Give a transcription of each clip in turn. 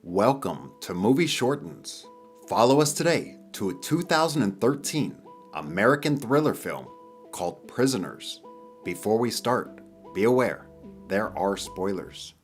Welcome to Movie Shortens. Follow us today to a 2013 American thriller film called Prisoners. Before we start, be aware, there are spoilers.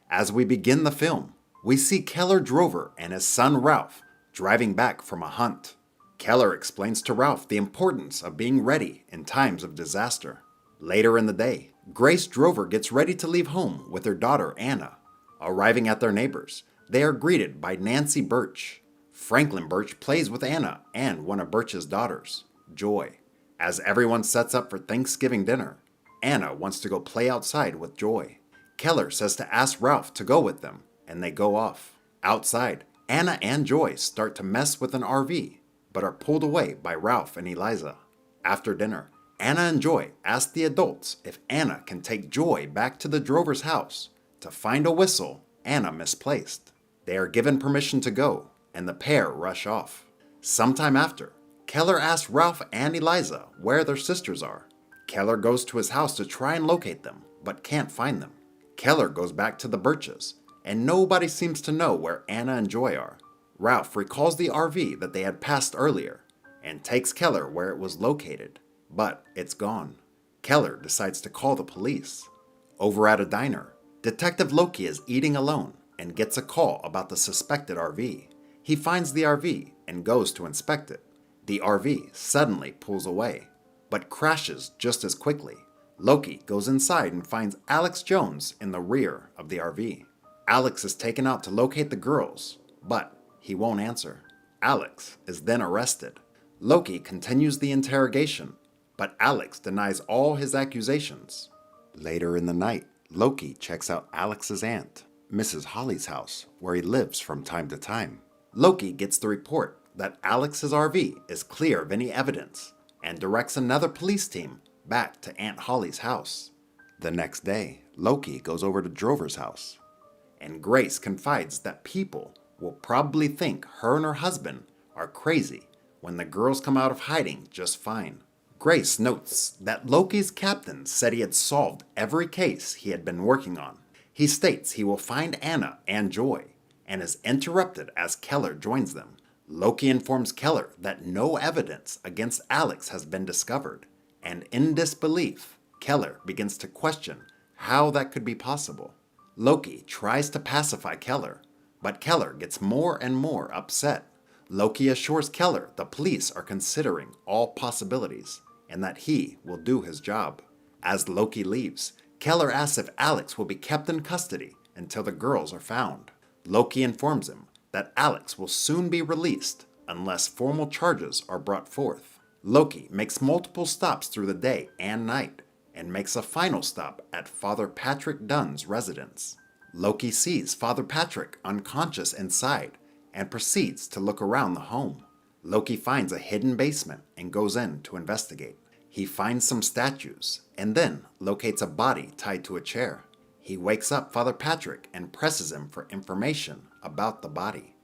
As we begin the film, we see Keller Drover and his son Ralph driving back from a hunt. Keller explains to Ralph the importance of being ready in times of disaster. Later in the day, Grace Drover gets ready to leave home with her daughter Anna. Arriving at their neighbors, they are greeted by Nancy Birch. Franklin Birch plays with Anna and one of Birch's daughters, Joy. As everyone sets up for Thanksgiving dinner, Anna wants to go play outside with Joy. Keller says to ask Ralph to go with them, and they go off. Outside, Anna and Joy start to mess with an RV, but are pulled away by Ralph and Eliza. After dinner, Anna and Joy ask the adults if Anna can take Joy back to the Drover's house to find a whistle Anna misplaced. They are given permission to go, and the pair rush off. Sometime after, Keller asks Ralph and Eliza where their sisters are. Keller goes to his house to try and locate them, but can't find them. Keller goes back to the Birches, and nobody seems to know where Anna and Joy are. Ralph recalls the RV that they had passed earlier, and takes Keller where it was located, but it's gone. Keller decides to call the police. Over at a diner, Detective Loki is eating alone and gets a call about the suspected RV. He finds the RV and goes to inspect it. The RV suddenly pulls away, but crashes just as quickly. Loki goes inside and finds Alex Jones in the rear of the RV. Alex is taken out to locate the girls, but he won't answer. Alex is then arrested. Loki continues the interrogation, but Alex denies all his accusations. Later in the night, Loki checks out Alex's aunt, Mrs. Holly's house, where he lives from time to time. Loki gets the report that Alex's RV is clear of any evidence and directs another police team back to Aunt Holly's house. The next day, Loki goes over to Drover's house, and Grace confides that people will probably think her and her husband are crazy when the girls come out of hiding just fine. Grace notes that Loki's captain said he had solved every case he had been working on. He states he will find Anna and Joy, and is interrupted as Keller joins them. Loki informs Keller that no evidence against Alex has been discovered, and in disbelief, Keller begins to question how that could be possible. Loki tries to pacify Keller, but Keller gets more and more upset. Loki assures Keller the police are considering all possibilities, and that he will do his job. As Loki leaves, Keller asks if Alex will be kept in custody until the girls are found. Loki informs him that Alex will soon be released unless formal charges are brought forth. Loki makes multiple stops through the day and night, and makes a final stop at Father Patrick Dunn's residence. Loki sees Father Patrick unconscious inside and proceeds to look around the home. Loki finds a hidden basement and goes in to investigate. He finds some statues and then locates a body tied to a chair. He wakes up Father Patrick and presses him for information about the body.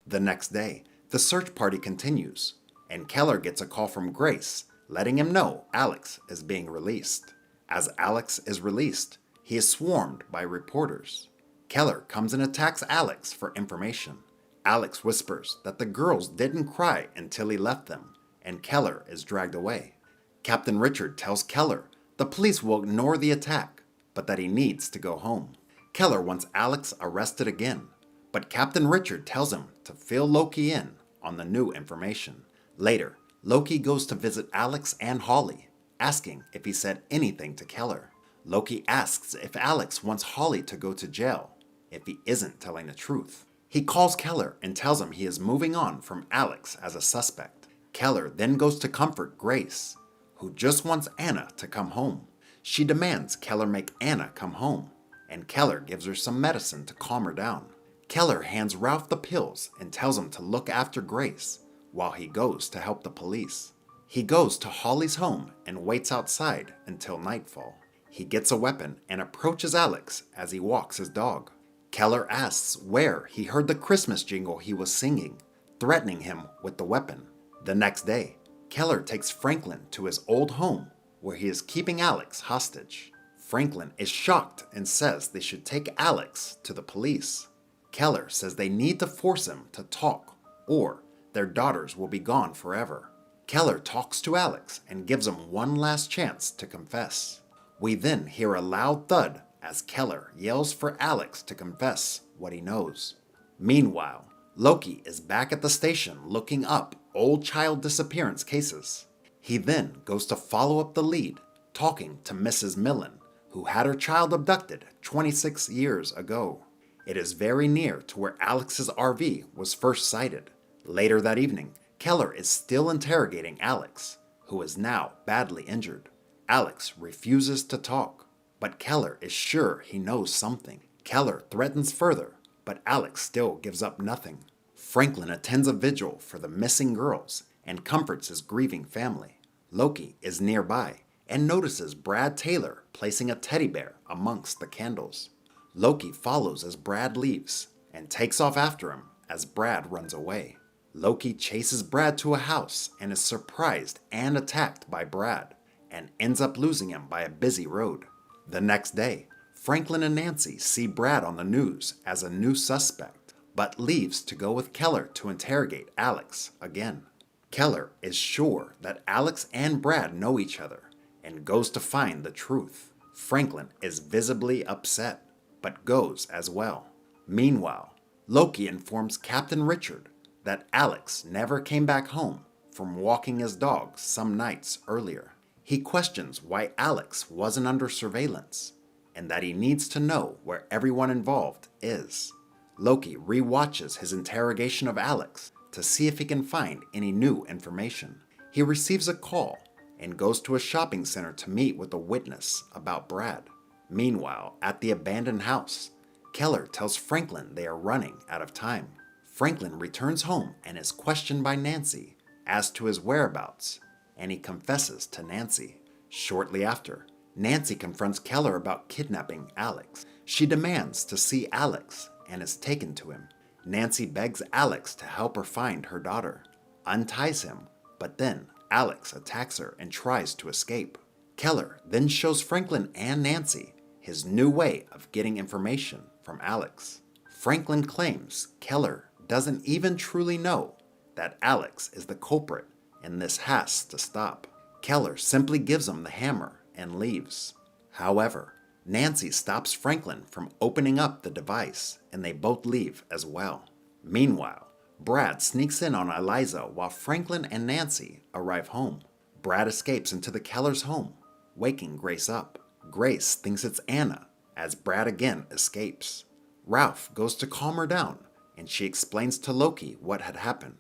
The next day, the search party continues, and Keller gets a call from Grace letting him know Alex is being released. As Alex is released, he is swarmed by reporters. Keller comes and attacks Alex for information. Alex whispers that the girls didn't cry until he left them, and Keller is dragged away. Captain Richard tells Keller the police will ignore the attack, but that he needs to go home. Keller wants Alex arrested again, but Captain Richard tells him to fill Loki in on the new information. Later, Loki goes to visit Alex and Holly, asking if he said anything to Keller. Loki asks if Alex wants Holly to go to jail if he isn't telling the truth. He calls Keller and tells him he is moving on from Alex as a suspect. Keller then goes to comfort Grace, who just wants Anna to come home. She demands Keller make Anna come home, and Keller gives her some medicine to calm her down. Keller hands Ralph the pills and tells him to look after Grace while he goes to help the police. He goes to Holly's home and waits outside until nightfall. He gets a weapon and approaches Alex as he walks his dog. Keller asks where he heard the Christmas jingle he was singing, threatening him with the weapon. The next day, Keller takes Franklin to his old home where he is keeping Alex hostage. Franklin is shocked and says they should take Alex to the police. Keller says they need to force him to talk, or their daughters will be gone forever. Keller talks to Alex and gives him one last chance to confess. We then hear a loud thud as Keller yells for Alex to confess what he knows. Meanwhile, Loki is back at the station looking up old child disappearance cases. He then goes to follow up the lead, talking to Mrs. Millen, who had her child abducted 26 years ago. It is very near to where Alex's RV was first sighted. Later that evening, Keller is still interrogating Alex, who is now badly injured. Alex refuses to talk, but Keller is sure he knows something. Keller threatens further, but Alex still gives up nothing. Franklin attends a vigil for the missing girls and comforts his grieving family. Loki is nearby and notices Brad Taylor placing a teddy bear amongst the candles. Loki follows as Brad leaves and takes off after him as Brad runs away. Loki chases Brad to a house and is surprised and attacked by Brad and ends up losing him by a busy road. The next day, Franklin and Nancy see Brad on the news as a new suspect, but leaves to go with Keller to interrogate Alex again. Keller is sure that Alex and Brad know each other and goes to find the truth. Franklin is visibly upset, but goes as well. Meanwhile, Loki informs Captain Richard that Alex never came back home from walking his dog some nights earlier. He questions why Alex wasn't under surveillance and that he needs to know where everyone involved is. Loki re-watches his interrogation of Alex to see if he can find any new information. He receives a call and goes to a shopping center to meet with a witness about Brad. Meanwhile, at the abandoned house, Keller tells Franklin they are running out of time. Franklin returns home and is questioned by Nancy as to his whereabouts, and he confesses to Nancy. Shortly after, Nancy confronts Keller about kidnapping Alex. She demands to see Alex and is taken to him. Nancy begs Alex to help her find her daughter, unties him, but then Alex attacks her and tries to escape. Keller then shows Franklin and Nancy his new way of getting information from Alex. Franklin claims Keller doesn't even truly know that Alex is the culprit and this has to stop. Keller simply gives him the hammer and leaves. However, Nancy stops Franklin from opening up the device and they both leave as well. Meanwhile, Brad sneaks in on Eliza while Franklin and Nancy arrive home. Brad escapes into the Keller's home, waking Grace up. Grace thinks it's Anna as Brad again escapes. Ralph goes to calm her down and she explains to Loki what had happened.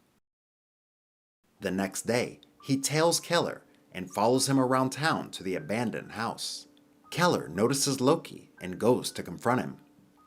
The next day, he tails Keller and follows him around town to the abandoned house. Keller notices Loki and goes to confront him.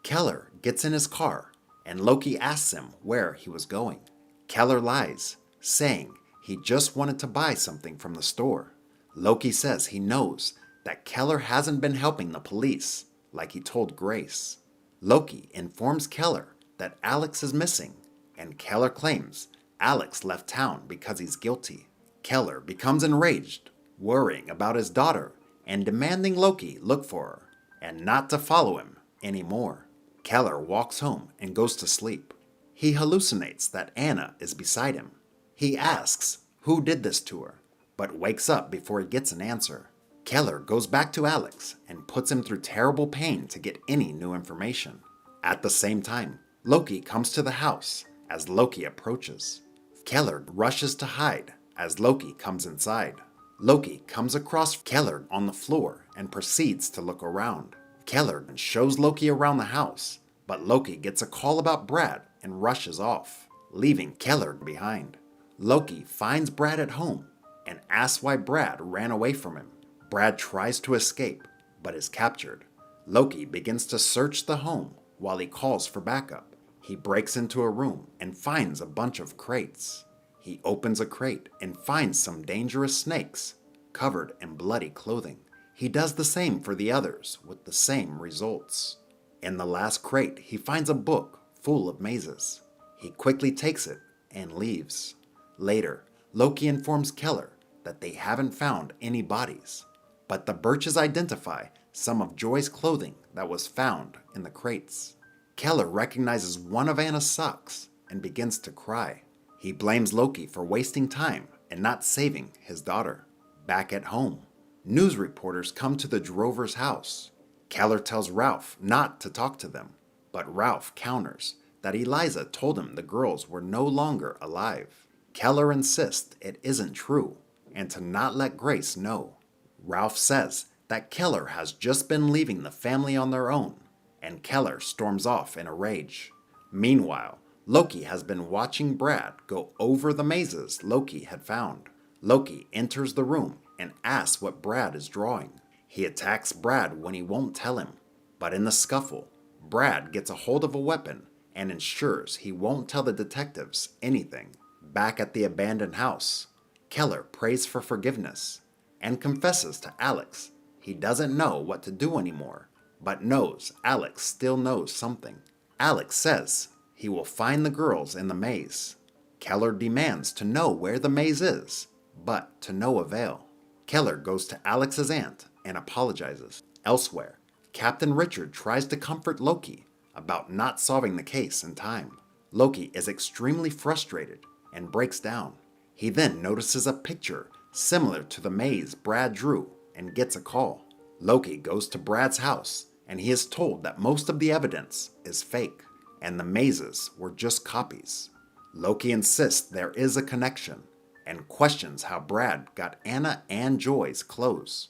Keller gets in his car and Loki asks him where he was going. Keller lies, saying he just wanted to buy something from the store. Loki says he knows that Keller hasn't been helping the police like he told Grace. Loki informs Keller that Alex is missing, and Keller claims Alex left town because he's guilty. Keller becomes enraged, worrying about his daughter and demanding Loki look for her and not to follow him anymore. Keller walks home and goes to sleep. He hallucinates that Anna is beside him. He asks who did this to her, but wakes up before he gets an answer. Keller goes back to Alex and puts him through terrible pain to get any new information. At the same time, Loki comes to the house as Loki approaches. Keller rushes to hide as Loki comes inside. Loki comes across Keller on the floor and proceeds to look around. Keller shows Loki around the house, but Loki gets a call about Brad and rushes off, leaving Keller behind. Loki finds Brad at home and asks why Brad ran away from him. Brad tries to escape, but is captured. Loki begins to search the home while he calls for backup. He breaks into a room and finds a bunch of crates. He opens a crate and finds some dangerous snakes covered in bloody clothing. He does the same for the others with the same results. In the last crate, he finds a book full of mazes. He quickly takes it and leaves. Later, Loki informs Keller that they haven't found any bodies, but the Birches identify some of Joy's clothing that was found in the crates. Keller recognizes one of Anna's socks and begins to cry. He blames Loki for wasting time and not saving his daughter. Back at home, news reporters come to the Drover's house. Keller tells Ralph not to talk to them, but Ralph counters that Eliza told him the girls were no longer alive. Keller insists it isn't true and to not let Grace know. Ralph says that Keller has just been leaving the family on their own, and Keller storms off in a rage. Meanwhile, Loki has been watching Brad go over the mazes Loki had found. Loki enters the room and asks what Brad is drawing. He attacks Brad when he won't tell him, but in the scuffle, Brad gets a hold of a weapon and ensures he won't tell the detectives anything. Back at the abandoned house, Keller prays for forgiveness and confesses to Alex he doesn't know what to do anymore, but knows Alex still knows something. Alex says he will find the girls in the maze. Keller demands to know where the maze is, but to no avail. Keller goes to Alex's aunt and apologizes. Elsewhere, Captain Richard tries to comfort Loki about not solving the case in time. Loki is extremely frustrated and breaks down. He then notices a picture similar to the maze Brad drew and gets a call. Loki goes to Brad's house and he is told that most of the evidence is fake and the mazes were just copies. Loki insists there is a connection and questions how Brad got Anna and Joy's clothes.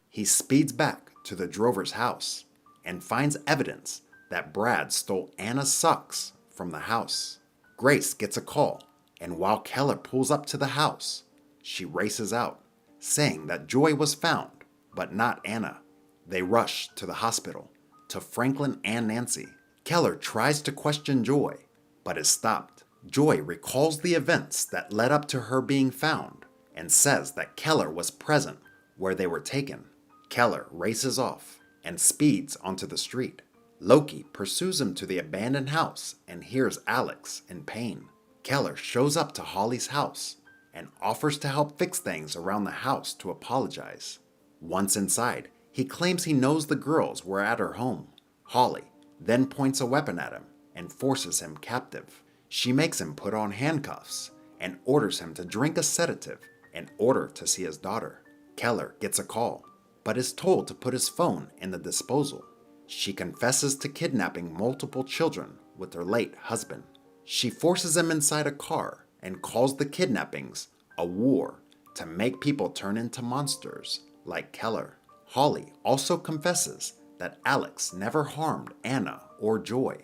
He speeds back to the Drover's house and finds evidence that Brad stole Anna's socks from the house. Grace gets a call, and while Keller pulls up to the house, she races out, saying that Joy was found, but not Anna. They rush to the hospital, to Franklin and Nancy. Keller tries to question Joy, but is stopped. Joy recalls the events that led up to her being found, and says that Keller was present where they were taken. Keller races off and speeds onto the street. Loki pursues him to the abandoned house and hears Alex in pain. Keller shows up to Holly's house and offers to help fix things around the house to apologize. Once inside, he claims he knows the girls were at her home. Holly then points a weapon at him and forces him captive. She makes him put on handcuffs and orders him to drink a sedative in order to see his daughter. Keller gets a call, but is told to put his phone in the disposal. She confesses to kidnapping multiple children with her late husband. She forces him inside a car and calls the kidnappings a war to make people turn into monsters like Keller. Holly also confesses that Alex never harmed Anna or Joy,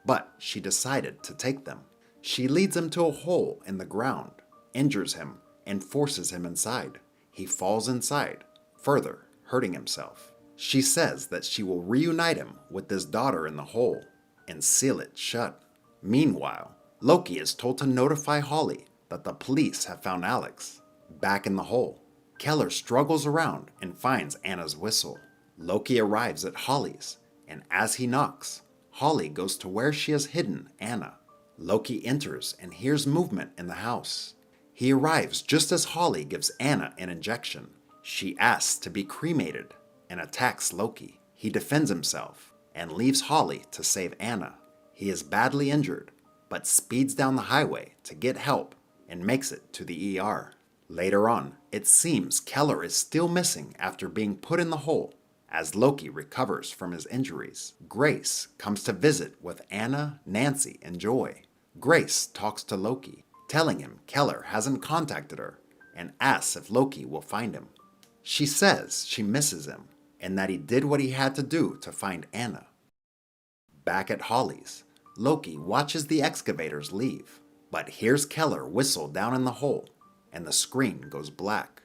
but she decided to take them. She leads him to a hole in the ground, injures him, and forces him inside. He falls inside, further hurting himself. She says that she will reunite him with his daughter in the hole and seal it shut. Meanwhile, Loki is told to notify Holly that the police have found Alex. Back in the hole, Keller struggles around and finds Anna's whistle. Loki arrives at Holly's, and as he knocks, Holly goes to where she has hidden Anna. Loki enters and hears movement in the house. He arrives just as Holly gives Anna an injection. She asks to be cremated and attacks Loki. He defends himself and leaves Holly to save Anna. He is badly injured, but speeds down the highway to get help and makes it to the ER. Later on, it seems Keller is still missing after being put in the hole. As Loki recovers from his injuries, Grace comes to visit with Anna, Nancy, and Joy. Grace talks to Loki, telling him Keller hasn't contacted her, and asks if Loki will find him. She says she misses him, and that he did what he had to do to find Anna. Back at Holly's, Loki watches the excavators leave, but hears Keller whistle down in the hole, and the screen goes black.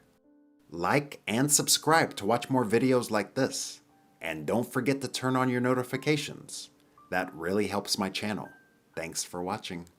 Like and subscribe to watch more videos like this, and don't forget to turn on your notifications. That really helps my channel. Thanks for watching.